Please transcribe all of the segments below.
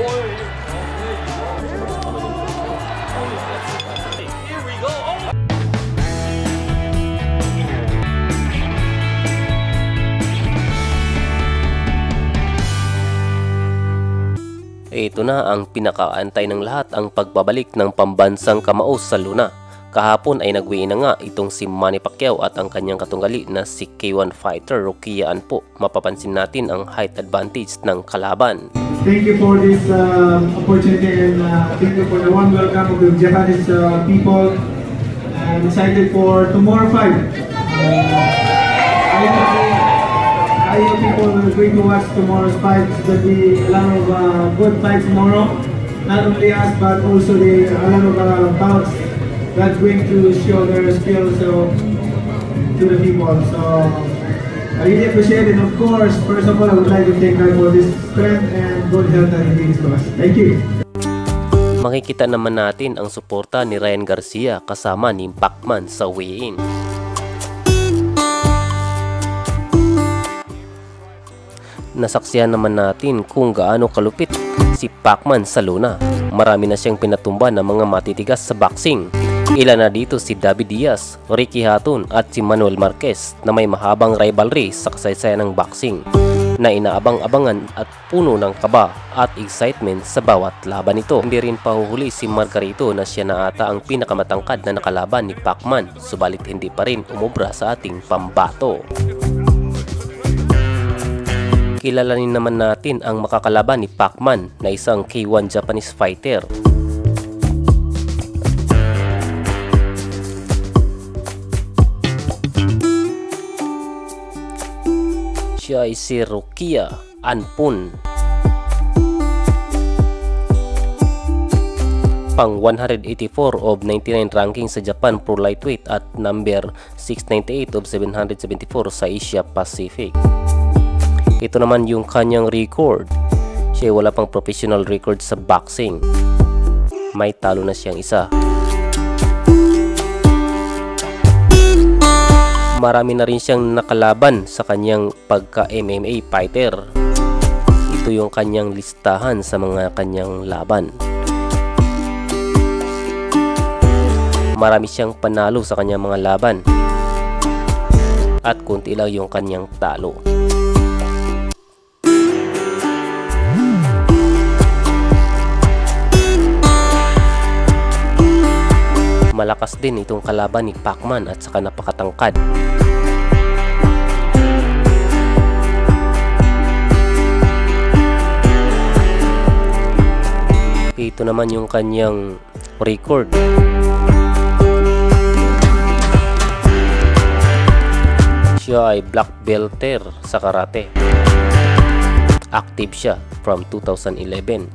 Here we go. Ito na ang pinakaantay ng lahat, ang pagbabalik ng pambansang kamao sa Luna. Kahapon ay nagwiin na nga itong si Manny Pacquiao at ang kanyang katunggali na si K1 fighter Rokia Anpo. Mapapansin natin ang height advantage ng kalaban. Thank you for this opportunity, and thank you for the warm welcome of the Japanese people. I'm excited for tomorrow fight. I hope people will going to watch tomorrow's fight. There will be a lot of good fights tomorrow. Not only us, but also a lot of bouts that's going to show their skills to the people. So I really appreciate it. Of course, first of all, I would like to thank God for this strength and good health that He gives to us. Thank you. Makikita naman natin ang suporta ni Ryan Garcia kasama ni Pacman sa weigh-in. Nasaksihan naman natin kung gaano kalupit si Pacman sa Luna. Marami na siyang pinatumba ng mga matitigas sa boxing. Ilan na dito si David Diaz, Ricky Hatton at si Manuel Marquez na may mahabang rivalry sa kasaysayan ng boxing na inaabang-abangan at puno ng kaba at excitement sa bawat laban nito. Hindi rin pahuhuli si Margarito na siya na ata ang pinakamatangkad na nakalaban ni Pacman, subalit hindi pa rin umubra sa ating pambato. Kilalanin naman natin ang makakalaban ni Pacman na isang K1 Japanese fighter. Siya ay si Rokia Anpon. Pang 184 of 99 ranking sa Japan Pro Lightweight at number 698 of 774 sa Asia Pacific. Ito naman yung kanyang record. Siya wala pang professional record sa boxing. May talo na siyang isa. Marami na rin siyang nakalaban sa kanyang pagka-MMA fighter. Ito yung kanyang listahan sa mga kanyang laban. Marami siyang panalo sa kanyang mga laban. At kunti lang yung kanyang talo. Malakas din itong kalaban ni Pacman at saka napakatangkad. Ito naman yung kanyang record. Siya ay black belter sa karate. Active siya from 2011.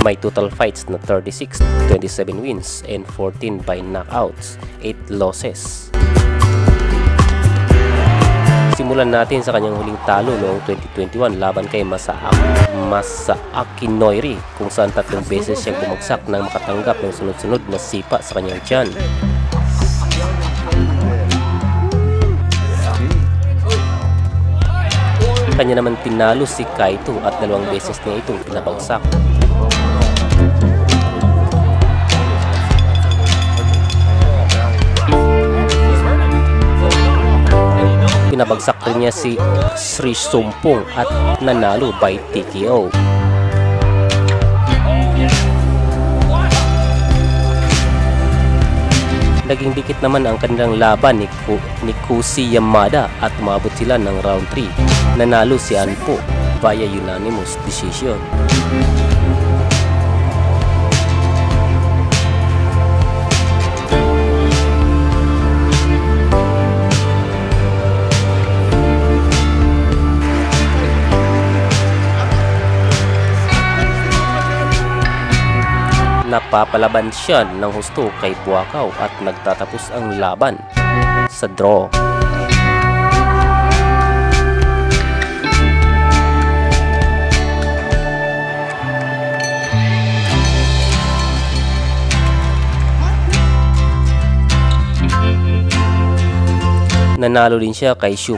May total fights na 36, 27 wins, and 14 by knockouts, 8 losses. Simulan natin sa kanyang huling talo noong 2021 laban kay Masaaki Noiri, kung saan 3 beses siyang bumagsak nang makatanggap ng sunod-sunod na sipa sa kanyang tiyan. Kanya naman tinalo si Kaito at 2 beses niya itong pinabagsak. Pinabagsak rin niya si Sri Sumpong at nanalo by TKO. Naging dikit naman ang kanilang laban ni Kusi Yamada at umabot sila ng round 3. Nanalo si Anpo via unanimous decision. Napapalaban siya ng husto kay Buakaw at nagtatapos ang laban sa draw. Nanalo din siya kay Shu